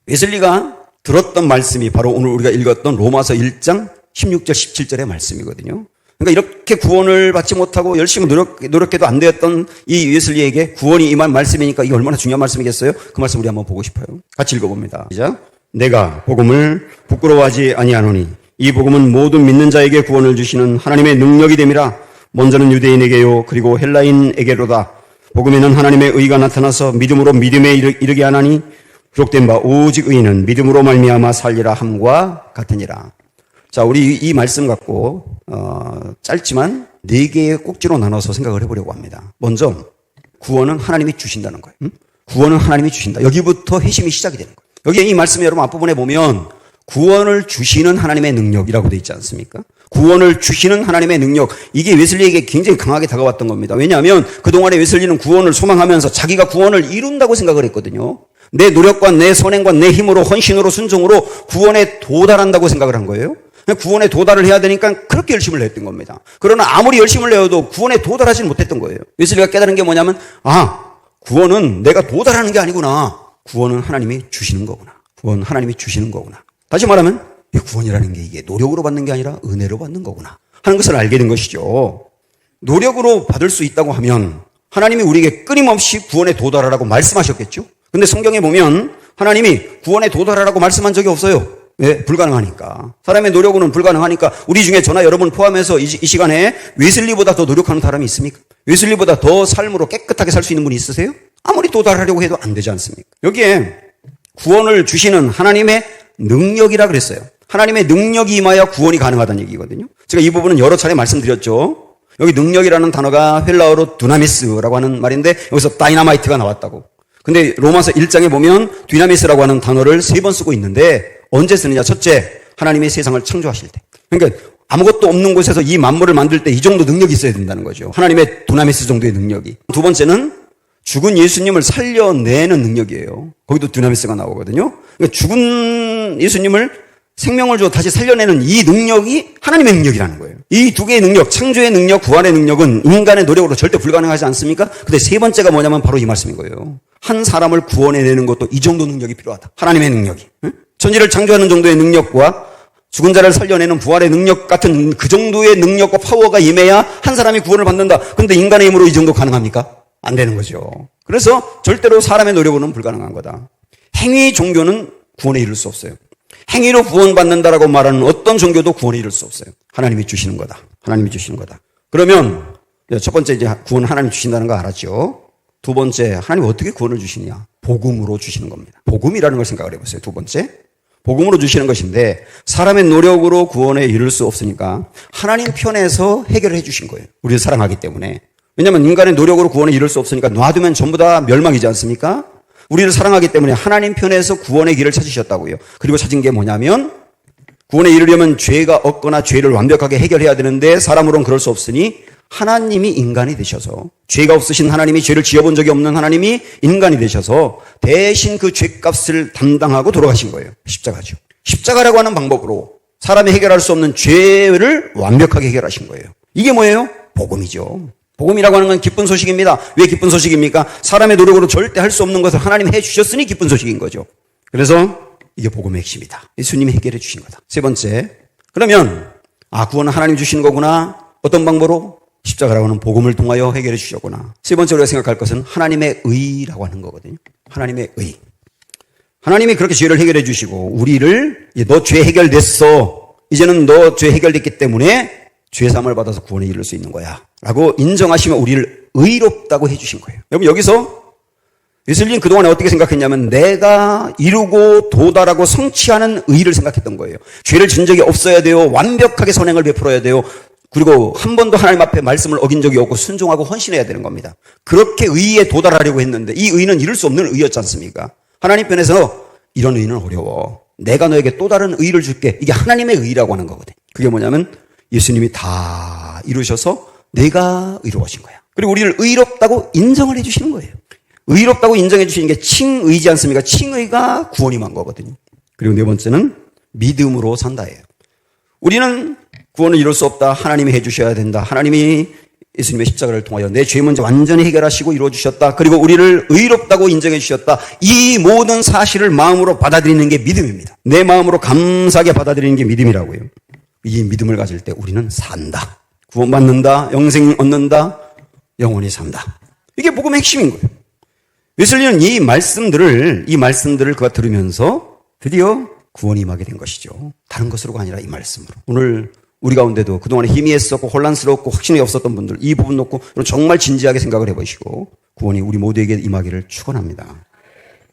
웨슬리가 들었던 말씀이 바로 오늘 우리가 읽었던 로마서 1장 16절 17절의 말씀이거든요. 그러니까 이렇게 구원을 받지 못하고 열심히 노력해도 안 되었던 이 웨슬리에게 구원이 임한 말씀이니까 이게 얼마나 중요한 말씀이겠어요? 그 말씀 우리 한번 보고 싶어요. 같이 읽어봅니다. 시작. 내가 복음을 부끄러워하지 아니하노니 이 복음은 모든 믿는 자에게 구원을 주시는 하나님의 능력이 됨이라. 먼저는 유대인에게요 그리고 헬라인에게로다. 복음에는 하나님의 의가 나타나서 믿음으로 믿음에 이르게 하나니 기록된 바 오직 의인은 믿음으로 말미암아 살리라 함과 같으니라. 자, 우리 이 말씀 갖고 짧지만 4개의 꼭지로 나눠서 생각을 해보려고 합니다. 먼저 구원은 하나님이 주신다는 거예요. 구원은 하나님이 주신다. 여기부터 회심이 시작이 되는 거예요. 여기 이 말씀에 여러분 앞부분에 보면 구원을 주시는 하나님의 능력이라고 되어 있지 않습니까? 구원을 주시는 하나님의 능력. 이게 웨슬리에게 굉장히 강하게 다가왔던 겁니다. 왜냐하면 그동안에 웨슬리는 구원을 소망하면서 자기가 구원을 이룬다고 생각을 했거든요. 내 노력과 내 선행과 내 힘으로 헌신으로 순종으로 구원에 도달한다고 생각을 한 거예요. 구원에 도달을 해야 되니까 그렇게 열심을 냈던 겁니다. 그러나 아무리 열심을 내어도 구원에 도달하지는 못했던 거예요. 웨슬리가 깨달은 게 뭐냐면 구원은 내가 도달하는 게 아니구나. 구원은 하나님이 주시는 거구나. 구원은 하나님이 주시는 거구나. 다시 말하면 구원이라는 게 이게 노력으로 받는 게 아니라 은혜로 받는 거구나 하는 것을 알게 된 것이죠. 노력으로 받을 수 있다고 하면 하나님이 우리에게 끊임없이 구원에 도달하라고 말씀하셨겠죠. 근데 성경에 보면 하나님이 구원에 도달하라고 말씀한 적이 없어요. 왜? 불가능하니까. 사람의 노력으로는 불가능하니까. 우리 중에 저나 여러분 포함해서 이 시간에 웨슬리보다 더 노력하는 사람이 있습니까? 웨슬리보다 더 삶으로 깨끗하게 살 수 있는 분이 있으세요? 아무리 도달하려고 해도 안 되지 않습니까? 여기에 구원을 주시는 하나님의 능력이라 그랬어요. 하나님의 능력이 임하여 구원이 가능하다는 얘기거든요. 제가 이 부분은 여러 차례 말씀드렸죠. 여기 능력이라는 단어가 헬라어로 두나미스라고 하는 말인데 여기서 다이나마이트가 나왔다고. 근데 로마서 1장에 보면 디나미스라고 하는 단어를 3번 쓰고 있는데 언제 쓰느냐? 첫째, 하나님의 세상을 창조하실 때. 그러니까 아무것도 없는 곳에서 이 만물을 만들 때 이 정도 능력이 있어야 된다는 거죠. 하나님의 두나미스 정도의 능력이. 두 번째는 죽은 예수님을 살려내는 능력이에요. 거기도 두나미스가 나오거든요. 그러니까 죽은 예수님을 생명을 줘 다시 살려내는 이 능력이 하나님의 능력이라는 거예요. 이 2개의 능력, 창조의 능력, 구원의 능력은 인간의 노력으로 절대 불가능하지 않습니까? 근데 3번째가 뭐냐면 바로 이 말씀인 거예요. 한 사람을 구원해내는 것도 이 정도 능력이 필요하다. 하나님의 능력이. 천지를 창조하는 정도의 능력과 죽은 자를 살려내는 부활의 능력 같은 그 정도의 능력과 파워가 임해야 한 사람이 구원을 받는다. 근데 인간의 힘으로 이 정도 가능합니까? 안 되는 거죠. 그래서 절대로 사람의 노력으로는 불가능한 거다. 행위 종교는 구원에 이를 수 없어요. 행위로 구원받는다라고 말하는 어떤 종교도 구원에 이를 수 없어요. 하나님이 주시는 거다. 하나님이 주시는 거다. 그러면 첫 번째 이제 구원은 하나님이 주신다는 거 알았죠. 두 번째, 하나님이 어떻게 구원을 주시냐? 복음으로 주시는 겁니다. 복음이라는 걸 생각을 해보세요. 두 번째, 복음으로 주시는 것인데 사람의 노력으로 구원에 이를 수 없으니까 하나님 편에서 해결해 주신 거예요. 우리를 사랑하기 때문에. 왜냐하면 인간의 노력으로 구원에 이를 수 없으니까 놔두면 전부 다 멸망이지 않습니까? 우리를 사랑하기 때문에 하나님 편에서 구원의 길을 찾으셨다고요. 그리고 찾은 게 뭐냐면 구원에 이르려면 죄가 없거나 죄를 완벽하게 해결해야 되는데 사람으로는 그럴 수 없으니 하나님이 인간이 되셔서 죄가 없으신 하나님이 죄를 지어본 적이 없는 하나님이 인간이 되셔서 대신 그 죄값을 담당하고 돌아가신 거예요. 십자가죠. 십자가라고 하는 방법으로 사람이 해결할 수 없는 죄를 완벽하게 해결하신 거예요. 이게 뭐예요? 복음이죠. 복음이라고 하는 건 기쁜 소식입니다. 왜 기쁜 소식입니까? 사람의 노력으로 절대 할 수 없는 것을 하나님이 해주셨으니 기쁜 소식인 거죠. 그래서 이게 복음의 핵심이다. 예수님이 해결해 주신 거다. 세 번째, 그러면 구원은 하나님이 주시는 거구나. 어떤 방법으로? 십자가라고 하는 복음을 통하여 해결해 주셨구나. 세 번째로 우리가 생각할 것은 하나님의 의라고 하는 거거든요. 하나님의 의. 하나님이 그렇게 죄를 해결해 주시고 우리를 너 죄 해결됐어. 이제는 너 죄 해결됐기 때문에 죄사함을 받아서 구원에 이를 수 있는 거야 라고 인정하시면 우리를 의롭다고 해주신 거예요. 여러분 여기서 웨슬리는 그동안에 어떻게 생각했냐면 내가 이루고 도달하고 성취하는 의를 생각했던 거예요. 죄를 진 적이 없어야 돼요. 완벽하게 선행을 베풀어야 돼요. 그리고 한 번도 하나님 앞에 말씀을 어긴 적이 없고 순종하고 헌신해야 되는 겁니다. 그렇게 의에 도달하려고 했는데 이 의는 이룰 수 없는 의였지 않습니까? 하나님 편에서 이런 의는 어려워. 내가 너에게 또 다른 의를 줄게. 이게 하나님의 의라고 하는 거거든. 그게 뭐냐면 예수님이 다 이루셔서 내가 의로워진 거야. 그리고 우리를 의롭다고 인정을 해주시는 거예요. 의롭다고 인정해 주시는 게 칭의지 않습니까? 칭의가 구원이 만 거거든요. 그리고 네 번째는 믿음으로 산다예요. 우리는 구원을 이룰 수 없다. 하나님이 해 주셔야 된다. 하나님이 예수님의 십자가를 통하여 내 죄 문제 완전히 해결하시고 이루어주셨다. 그리고 우리를 의롭다고 인정해 주셨다. 이 모든 사실을 마음으로 받아들이는 게 믿음입니다. 내 마음으로 감사하게 받아들이는 게 믿음이라고요. 이 믿음을 가질 때 우리는 산다. 구원받는다. 영생 얻는다. 영원히 산다. 이게 복음의 핵심인 거예요. 웨슬리는 이 말씀들을 그가 들으면서 드디어 구원이 임하게 된 것이죠. 다른 것으로가 아니라 이 말씀으로. 오늘 우리 가운데도 그동안에 희미했었고 혼란스럽고 확신이 없었던 분들 이 부분 놓고 정말 진지하게 생각을 해보시고 구원이 우리 모두에게 임하기를 축원합니다.